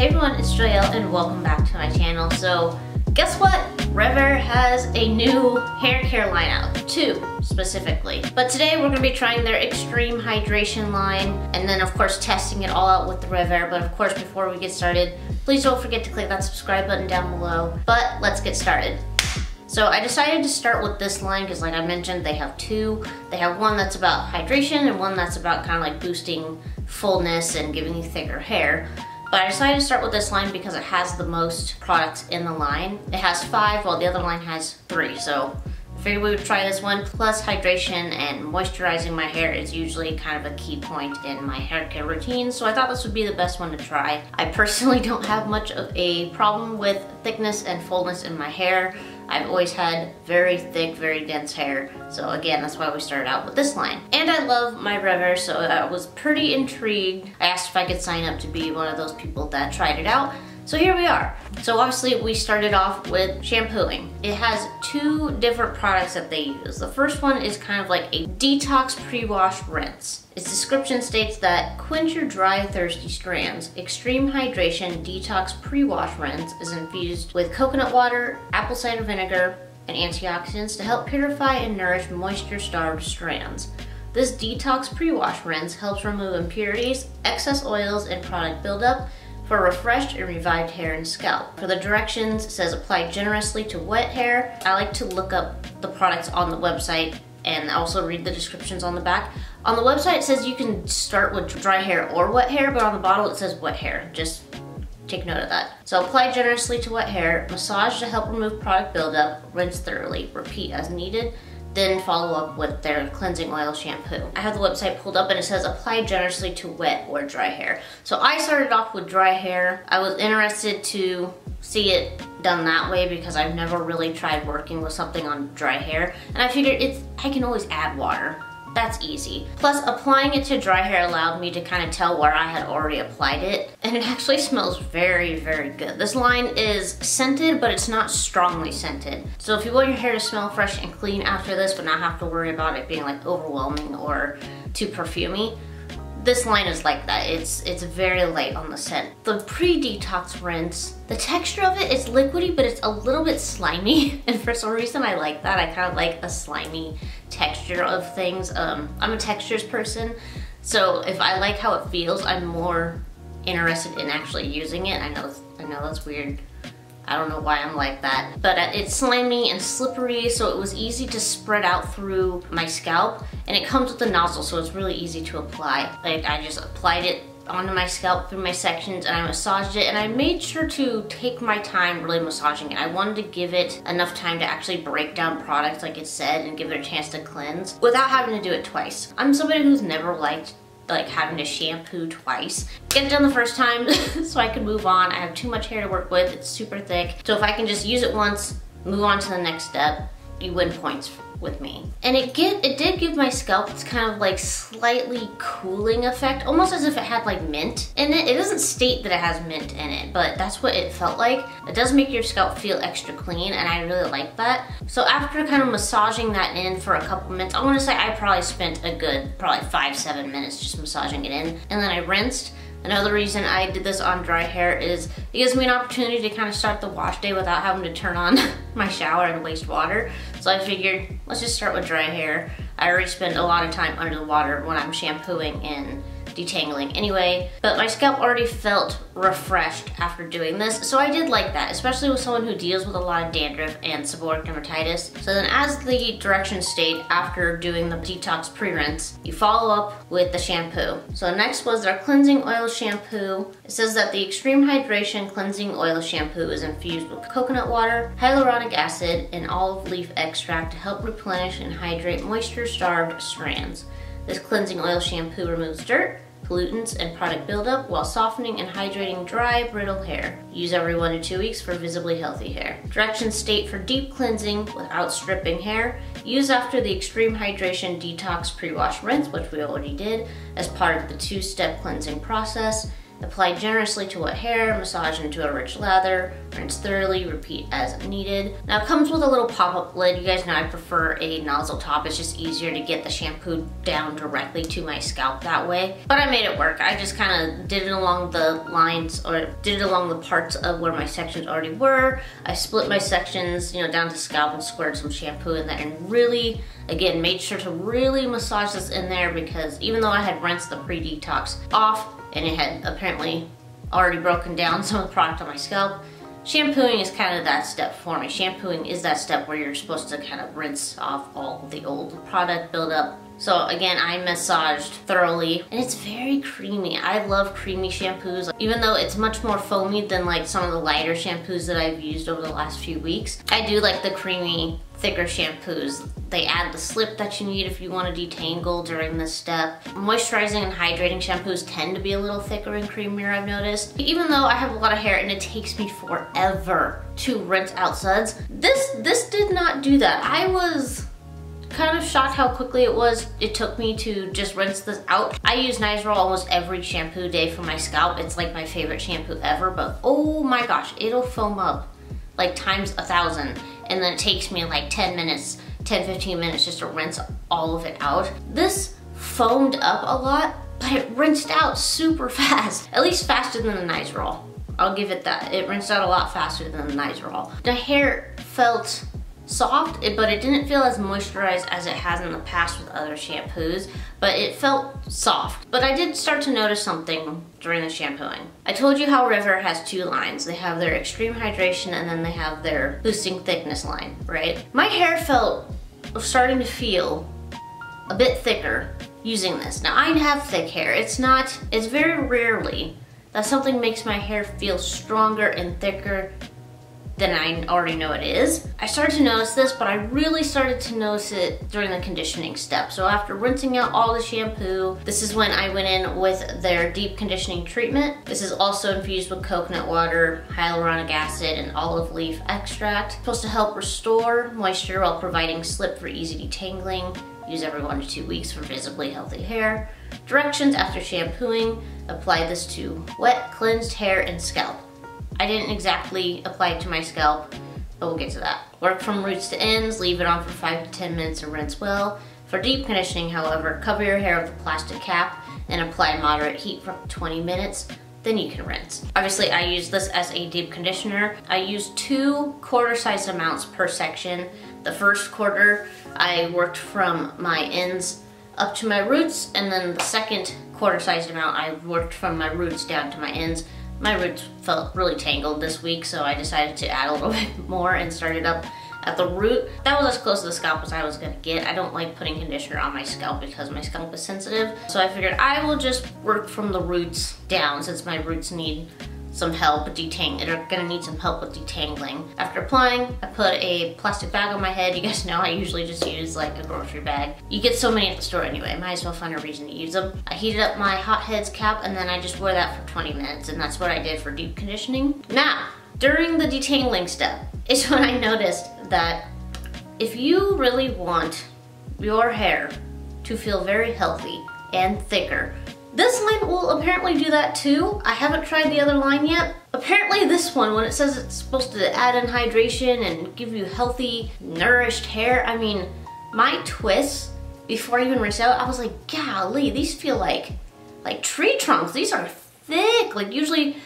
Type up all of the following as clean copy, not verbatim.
Hey everyone, it's Joyel and welcome back to my channel. So guess what? RevAir has a new hair care line out, 2 specifically. But today we're gonna be trying their extreme hydration line and then of course testing it all out with the RevAir. But of course before we get started, please don't forget to click that subscribe button down below. But let's get started. So I decided to start with this line because like I mentioned, they have 2. They have one that's about hydration and one that's about kind of like boosting fullness and giving you thicker hair. But I decided to start with this line because it has the most products in the line. It has 5 while the other line has 3. So I figured we would try this one. Plus hydration and moisturizing my hair is usually kind of a key point in my hair care routine. So I thought this would be the best one to try. I personally don't have much of a problem with thickness and fullness in my hair. I've always had very thick, very dense hair. So again, that's why we started out with this line. And I love my RevAir, so I was pretty intrigued. I asked if I could sign up to be one of those people that tried it out. So here we are. So obviously we started off with shampooing. It has 2 different products that they use. The first one is kind of like a detox pre-wash rinse. Its description states that quench your dry, thirsty strands. Extreme hydration detox pre-wash rinse is infused with coconut water, apple cider vinegar, and antioxidants to help purify and nourish moisture-starved strands. This detox pre-wash rinse helps remove impurities, excess oils, and product buildup for refreshed and revived hair and scalp. For the directions, it says apply generously to wet hair. I like to look up the products on the website and also read the descriptions on the back. On the website it says you can start with dry hair or wet hair, but on the bottle it says wet hair. Just take note of that. So apply generously to wet hair, massage to help remove product buildup, rinse thoroughly, repeat as needed, then follow up with their cleansing oil shampoo. I have the website pulled up and it says apply generously to wet or dry hair. So I started off with dry hair. I was interested to see it done that way because I've never really tried working with something on dry hair. And I figured I can always add water. That's easy. Plus applying it to dry hair allowed me to kind of tell where I had already applied it. And it actually smells very, very good. This line is scented, but it's not strongly scented. So if you want your hair to smell fresh and clean after this, but not have to worry about it being like overwhelming or too perfumey, this line is like that. It's very light on the scent. The pre-detox rinse, the texture of it is liquidy, but it's a little bit slimy. And for some reason I like that. I kind of like a slimy texture of things. I'm a textures person. So if I like how it feels, I'm more interested in actually using it. I know that's weird. I don't know why I'm like that, but it's slimy and slippery, so it was easy to spread out through my scalp, and it comes with a nozzle, so it's really easy to apply. Like I just applied it onto my scalp through my sections and I massaged it, and I made sure to take my time really massaging it. I wanted to give it enough time to actually break down products like it said and give it a chance to cleanse without having to do it twice. I'm somebody who's never liked like having to shampoo twice. Get it done the first time so I can move on. I have too much hair to work with, it's super thick. So if I can just use it once, move on to the next step, you win points with me. And it did give my scalp this kind of like slightly cooling effect, almost as if it had like mint in it. It doesn't state that it has mint in it, but that's what it felt like. It does make your scalp feel extra clean, and I really like that. So after kind of massaging that in for a couple minutes, I want to say I probably spent a good probably 5-7 minutes just massaging it in, and then I rinsed. Another reason I did this on dry hair is it gives me an opportunity to kind of start the wash day without having to turn on my shower and waste water. So I figured, let's just start with dry hair. I already spend a lot of time under the water when I'm shampooing and detangling anyway, but my scalp already felt refreshed after doing this, so I did like that, especially with someone who deals with a lot of dandruff and seborrheic dermatitis. So then as the directions state, after doing the detox pre-rinse, you follow up with the shampoo. So next was their cleansing oil shampoo. It says that the extreme hydration cleansing oil shampoo is infused with coconut water, hyaluronic acid, and olive leaf extract to help replenish and hydrate moisture-starved strands. This cleansing oil shampoo removes dirt, pollutants, and product buildup while softening and hydrating dry, brittle hair. Use every 1 to 2 weeks for visibly healthy hair. Directions state for deep cleansing without stripping hair. Use after the extreme hydration detox pre-wash rinse, which we already did, as part of the 2-step cleansing process. Apply generously to wet hair, massage into a rich lather, rinse thoroughly, repeat as needed. Now it comes with a little pop-up lid. You guys know I prefer a nozzle top. It's just easier to get the shampoo down directly to my scalp that way. But I made it work. I just kind of did it along the lines, or did it along the parts of where my sections already were. I split my sections, you know, down to scalp and squirted some shampoo in there and really, again, made sure to really massage this in there, because even though I had rinsed the pre-detox off and it had apparently already broken down some of the product on my scalp, shampooing is kind of that step for me. Shampooing is that step where you're supposed to kind of rinse off all the old product buildup. So again, I massaged thoroughly, and it's very creamy. I love creamy shampoos, even though it's much more foamy than like some of the lighter shampoos that I've used over the last few weeks. I do like the creamy, thicker shampoos. They add the slip that you need if you want to detangle during this step. Moisturizing and hydrating shampoos tend to be a little thicker and creamier, I've noticed. Even though I have a lot of hair and it takes me forever to rinse out suds, this did not do that. I was kind of shocked how quickly it took me to just rinse this out. I use Nizoral almost every shampoo day for my scalp. It's like my favorite shampoo ever, but oh my gosh, it'll foam up like times 1,000, and then it takes me like 10 minutes, 10-15 minutes just to rinse all of it out. This foamed up a lot, but it rinsed out super fast, at least faster than the Nizoral. I'll give it that. It rinsed out a lot faster than the Nizoral. The hair felt soft, but it didn't feel as moisturized as it has in the past with other shampoos, but it felt soft. But I did start to notice something during the shampooing. I told you how RevAir has two lines. They have their extreme hydration and then they have their boosting thickness line, right? My hair was starting to feel a bit thicker using this. Now I have thick hair. It's very rarely that something makes my hair feel stronger and thicker than I already know it is. I started to notice this, but I really started to notice it during the conditioning step. So after rinsing out all the shampoo, this is when I went in with their deep conditioning treatment. This is also infused with coconut water, hyaluronic acid, and olive leaf extract. It's supposed to help restore moisture while providing slip for easy detangling. Use every 1 to 2 weeks for visibly healthy hair. Directions after shampooing: apply this to wet, cleansed hair and scalp. I didn't exactly apply it to my scalp, but we'll get to that. Work from roots to ends, leave it on for 5 to 10 minutes and rinse well. For deep conditioning, however, cover your hair with a plastic cap and apply moderate heat for 20 minutes, then you can rinse. Obviously, I use this as a deep conditioner. I use 2 quarter-sized amounts per section. The first quarter, I worked from my ends up to my roots, and then the second quarter-sized amount, I worked from my roots down to my ends. My roots felt really tangled this week, so I decided to add a little bit more and started up at the root. That was as close to the scalp as I was gonna get. I don't like putting conditioner on my scalp because my scalp is sensitive. So I figured I will just work from the roots down, since my roots need some help detangling. They're gonna need some help with detangling. After applying, I put a plastic bag on my head. You guys know I usually just use like a grocery bag. You get so many at the store anyway, might as well find a reason to use them. I heated up my hot heads cap and then I just wore that for 20 minutes, and that's what I did for deep conditioning. Now, during the detangling step is when I noticed that if you really want your hair to feel very healthy and thicker, this line will apparently do that too. I haven't tried the other line yet. Apparently this one, when it says it's supposed to add in hydration and give you healthy, nourished hair, I mean, my twists, before I even rinse out, I was like, golly, these feel like tree trunks. These are thick. Like usually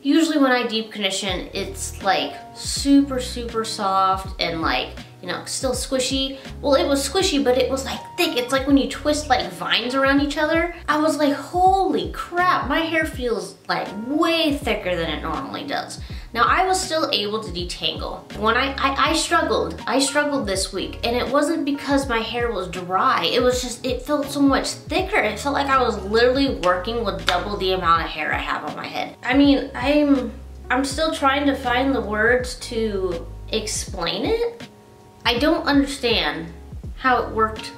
when I deep condition, it's like super, super soft and like, you know, still squishy. Well, it was squishy, but it was like thick. It's like when you twist like vines around each other. I was like, holy crap, my hair feels like way thicker than it normally does. Now, I was still able to detangle. When I struggled this week, and it wasn't because my hair was dry. It was just, it felt so much thicker. It felt like I was literally working with double the amount of hair I have on my head. I mean, I'm still trying to find the words to explain it. I don't understand how it worked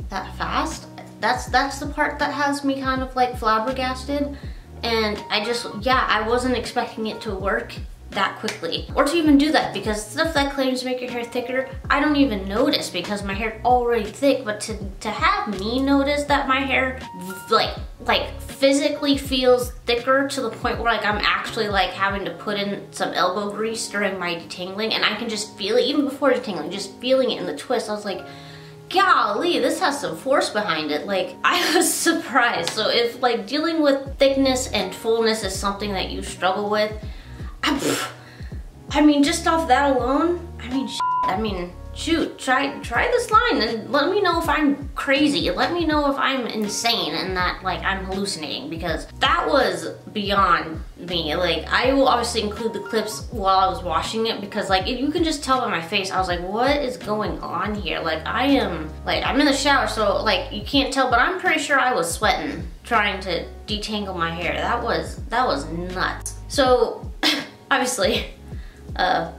that fast. That's the part that has me kind of like flabbergasted. And I wasn't expecting it to work that quickly, or to even do that, because stuff that claims to make your hair thicker, I don't even notice because my hair's already thick. But to have me notice that my hair like physically feels thicker to the point where like I'm actually like having to put in some elbow grease during my detangling, and I can just feel it even before detangling, just feeling it in the twist. I was like, golly, this has some force behind it. Like, I was surprised. So if like dealing with thickness and fullness is something that you struggle with, I mean, just off that alone, shoot, try this line and let me know if I'm crazy. Let me know if I'm insane and that like I'm hallucinating, because that was beyond me. Like, I will obviously include the clips while I was washing it, because like you can just tell by my face, I was like, what is going on here? Like, I'm in the shower, so like you can't tell, but I'm pretty sure I was sweating trying to detangle my hair. That was nuts. So obviously,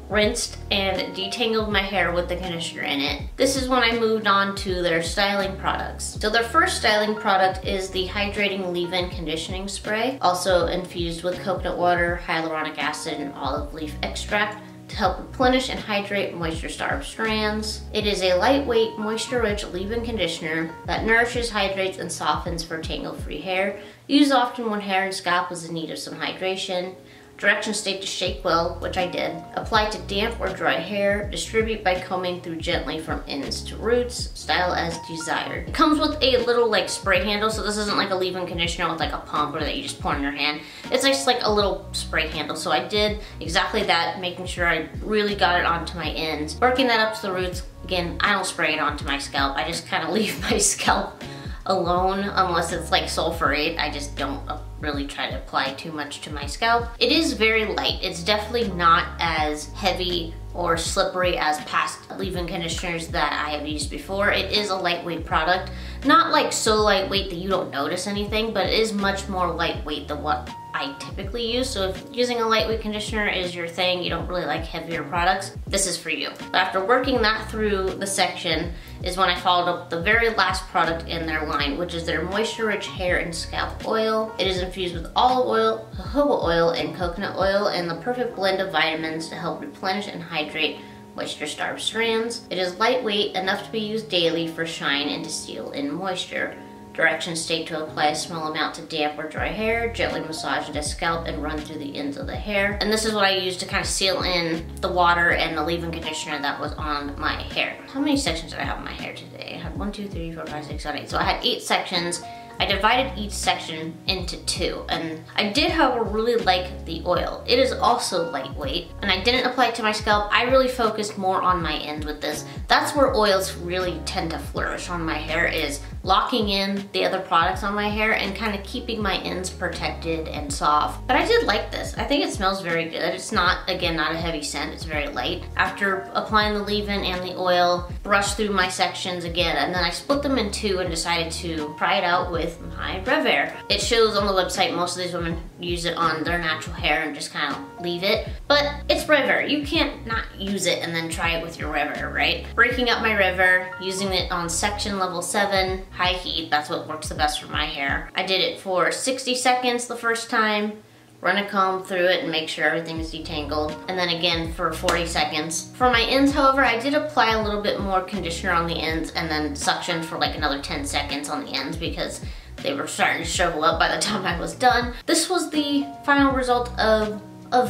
rinsed and detangled my hair with the conditioner in it. This is when I moved on to their styling products. So their first styling product is the Hydrating Leave-In Conditioning Spray, also infused with coconut water, hyaluronic acid, and olive leaf extract to help replenish and hydrate moisture-starved strands. It is a lightweight, moisture-rich leave-in conditioner that nourishes, hydrates, and softens for tangle-free hair. Used often when hair and scalp is in need of some hydration. Directions state to shake well, which I did. Apply to damp or dry hair. Distribute by combing through gently from ends to roots. Style as desired. It comes with a little like spray handle, so this isn't like a leave-in conditioner with like a pump or that you just pour in your hand. It's just like a little spray handle. So I did exactly that, making sure I really got it onto my ends. Working that up to the roots. Again, I don't spray it onto my scalp. I just kind of leave my scalp alone unless it's like sulfurate. I just don't really try to apply too much to my scalp. It is very light. It's definitely not as heavy or slippery as past leave-in conditioners that I have used before. It is a lightweight product. Not like so lightweight that you don't notice anything, but it is much more lightweight than what I typically use. So if using a lightweight conditioner is your thing, you don't really like heavier products, this is for you. But after working that through the section is when I followed up the very last product in their line, which is their moisture-rich hair and scalp oil. It is infused with olive oil, jojoba oil, and coconut oil, and the perfect blend of vitamins to help replenish and hydrate moisture-starved strands. It is lightweight, enough to be used daily for shine and to seal in moisture. Directions state to apply a small amount to damp or dry hair, gently massage into scalp, and run through the ends of the hair. And this is what I used to kind of seal in the water and the leave-in conditioner that was on my hair. How many sections did I have on my hair today? I had 1, 2, 3, 4, 5, 6, 7, 8. So I had 8 sections. I divided each section into 2, and I did, however, really like the oil. It is also lightweight, and I didn't apply it to my scalp. I really focused more on my ends with this. That's where oils really tend to flourish on my hair, is locking in the other products on my hair and kind of keeping my ends protected and soft. But I did like this. I think it smells very good. It's not, again, not a heavy scent. It's very light. After applying the leave-in and the oil, brushed through my sections again, and then I split them in 2 and decided to try it out with my RevAir. It shows on the website most of these women use it on their natural hair and just kind of leave it, but it's RevAir. You can't not use it and then try it with your RevAir, right? Breaking up my RevAir, using it on section level 7, high heat, that's what works the best for my hair. I did it for 60 seconds the first time, run a comb through it and make sure everything is detangled, and then again for 40 seconds. For my ends, however, I did apply a little bit more conditioner on the ends and then suction for like another 10 seconds on the ends because they were starting to shrivel up by the time I was done. This was the final result of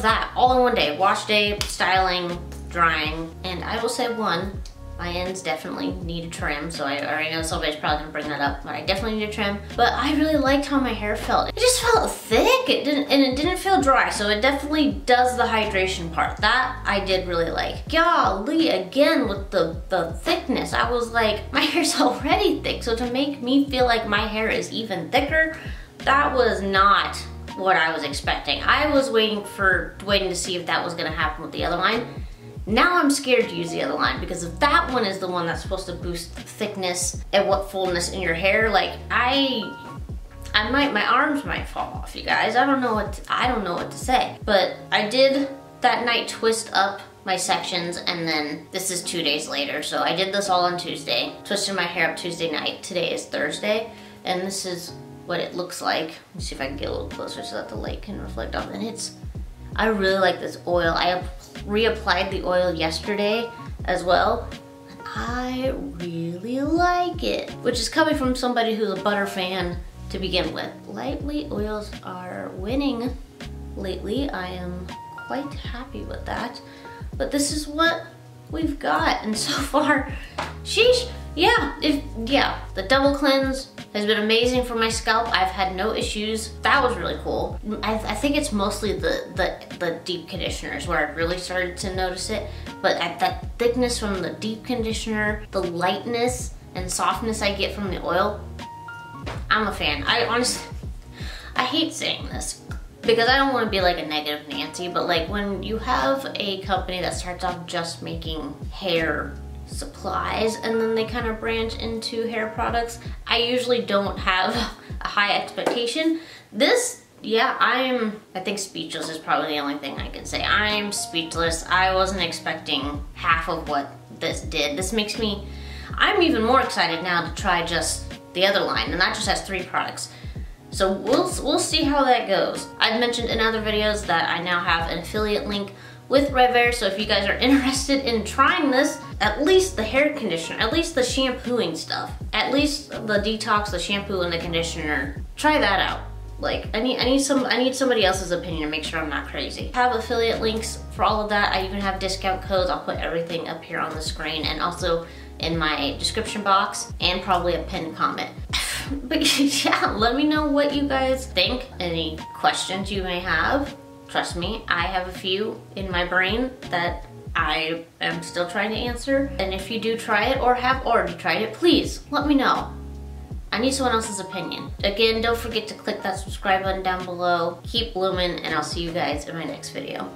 that, all in one day. Wash day, styling, drying, and I will say my ends definitely need a trim, so I already know somebody's probably gonna bring that up, but I definitely need a trim. But I really liked how my hair felt. It just felt thick, it didn't feel dry, so it definitely does the hydration part. That I did really like. Golly, again with the thickness, I was like, my hair's already thick, so to make me feel like my hair is even thicker, that was not what I was expecting. I was waiting to see if that was gonna happen with the other line. Now I'm scared to use the other line because if that one is the one that's supposed to boost thickness and what fullness in your hair, like my arms might fall off, you guys. I don't know what to say. But I did that night twist up my sections, and then this is 2 days later. So I did this all on Tuesday, twisted my hair up Tuesday night. Today is Thursday, and this is what it looks like. Let me see if I can get a little closer so that the light can reflect off. And I really like this oil. I reapplied the oil yesterday as well. I really like it, which is coming from somebody who's a butter fan to begin with. Lightweight oils are winning lately. I am quite happy with that. But this is what we've got, and so far, sheesh. Yeah, the double cleanse has been amazing for my scalp. I've had no issues. That was really cool. I think it's mostly the deep conditioners where I really started to notice it. But at that thickness from the deep conditioner, the lightness and softness I get from the oil, I'm a fan. I honestly, I hate saying this because I don't want to be like a negative Nancy, but like when you have a company that starts off just making hair supplies and then they kind of branch into hair products, I usually don't have a high expectation. This, yeah, I think speechless is probably the only thing I can say. I'm speechless. I wasn't expecting half of what this did. This makes me, I'm even more excited now to try just the other line, and that just has 3 products. So we'll see how that goes. I've mentioned in other videos that I now have an affiliate link with RevAir, so if you guys are interested in trying this, at least the hair conditioner, at least the shampooing stuff, at least the detox, the shampoo and the conditioner, try that out. Like, I need somebody else's opinion to make sure I'm not crazy. I have affiliate links for all of that. I even have discount codes. I'll put everything up here on the screen and also in my description box and probably a pinned comment. But yeah, let me know what you guys think. Any questions you may have. Trust me, I have a few in my brain that I am still trying to answer. And if you do try it or have already tried it, please let me know. I need someone else's opinion. Again, don't forget to click that subscribe button down below. Keep blooming, and I'll see you guys in my next video.